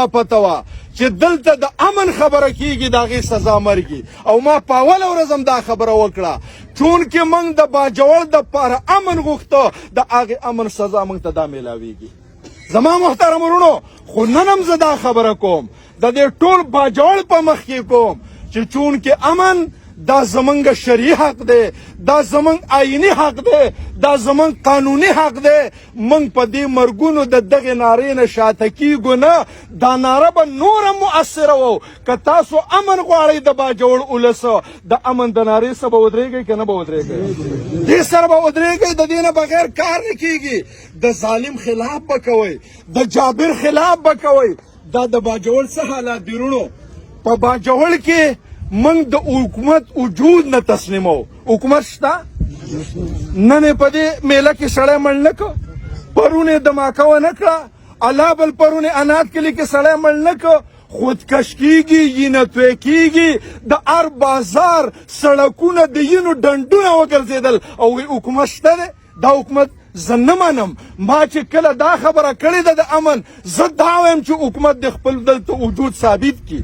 دا پته وه چې دلته د امن خبره کیږي د هغې سزا مرګي او ما په اوله ورځ هم دا خبره وکړه چونکې موږ د باجوړ دپاره امن غوښته د هغې امن سزا موږ ته دا میلاویږي زما محترم ورونو خو نن هم زه دا خبره کوم د دې ټول باجوړ په مخ کې کوم چې چونکې امن دا زمونږ شرعي حق دی دا زمونږ آئیني حق دی دا زمونږ قانوني حق دی موږ په دې مرګونو د دغې نارې نه شاته کیږو نه دا ناره به نوره مؤثره وو که تاسو امن غواړئ د باجوړ ولس د امن د نارې سره به ودرېږئ که نه به ودرېږئ دې سره به ودرېږئ د دې نه بغیر کار نه کیږي د ظالم خلاف به کوئ د جابر خلاف به کوئ دا د باجوړ څه حالات دي وروڼو په باجوړ کې موږ د حکومت وجود نه تسلیمو حکومت شته نن یې په دې میله کې سړی مړ نه کړ پرون یې دماکه ونه کړه الله بل پرون یې انات کلي کې سړی مړ نه کړ خودکش کیږي ینه توی کیږي د هر بازار سړکونه د ینو ډنډونه وګرځېدل او حکومت شته دی دا حکومت زه نه منم ما چې کله دا خبره کړې ده د امن زه دا وایم چې حکومت د خپل دلته وجود ثابت کړي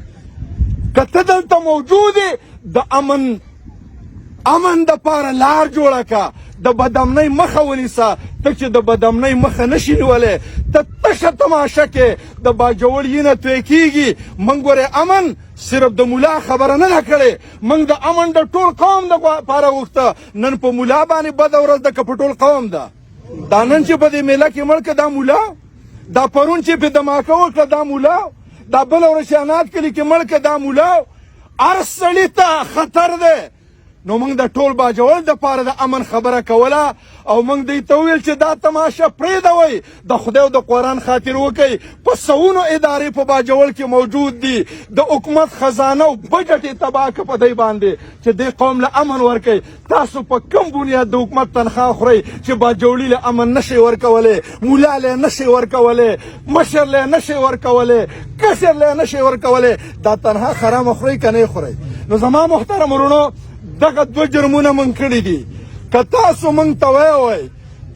که ته دلته موجود یې د امن دپاره لار جوړه که د بدامنۍ مخه ونیسه ته چې د بدامنۍ مخه نشي نیولی ته تشه تماشه کې د باجوړ ینه توی کیږي موږ ګورې امن صرف د ملا خبره نه ده کړې موږ د امن د ټول قوم دپاره غوښته نن په ملا باندې بده ورځ ده که په ټول قوم ده دا نن چې په دې میله کې مړ که دا ملا دا پرون چې پې دماکه وکړه دا ملا دا بل ورځ چې انات کلي کې مړ که دا ملا هر سړي ته خطر دی نو موږ د ټول باجوړ دپاره د امن خبره کوله او موږ دوی ته وویل چې دا تماشه پرېږدوئ د خدای او د قرآن خاطر وکئ په سوونو ادارې په باجوړ کې موجود دي د حکومت خزانه او بجټ یې تباه که په دی باندې چې دې قوم له امن ورکئ تاسو په کم بنیاد د حکومت تنخواه خورئ چې باجوړي له امن نشئ ورکولی ملا له نشئ ورکولی مشر له نشئ ورکولی کشر له نشئ ورکولی دا تنها خرامه خورئ که نه خورئ نو زما محترم ورونو دغه دوه جرمونه موږ کړي دي که تاسو موږ ته ویوئ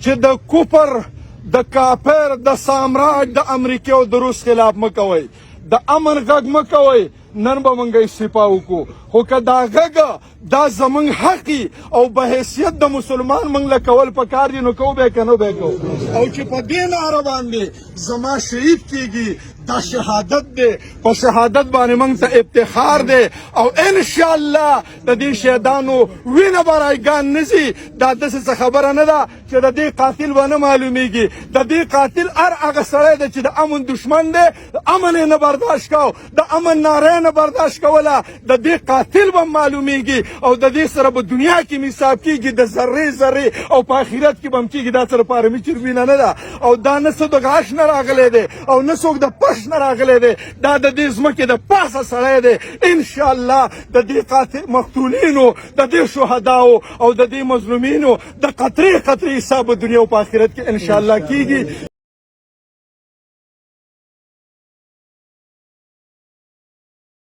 چې د کفر د کافر د سامراج د امریکې او د روس خلاف مه کوئ د امن غږ مه کوئ نن به موږ استعفا وکړو خو که دا غږ دا زموږ حقي او به حیثیت د مسلمان موږ له کول پکار دي نو کوو به که نه به کوو او چې په دې ناره باندې زما شهید کیږي دا شهادت دی په شهادت باندې موږ ته افتخار دی او انشاءالله د دې شهیدانو وینه به رایګان نه ځي دا داسې څه خبره نه ده چې د دې قاتل به نه معلومیږي د دې قاتل هر هغه سړی دی چې د امن دشمن دی امن یې نه برداشت کو د امن ناره نه برداشت کوله د دې قاتل به معلومیږي او د دې سره به دنیا کې حساب کیږي د ذرې ذرې او په آخرت کې به هم کیږي دا سره لپاره مې چربینه نه ده او دا نه څه د غاښ نه راغلی دی او نه څوک د پش نه راغلی دی دا د دې ځمکې د پاسه سړی دی انشاءالله د دې مقتولینو د دې شهداو او د دې مظلومینو د قطرې قطرې حساب دنیا او په آخرت کې انشاءالله کیږي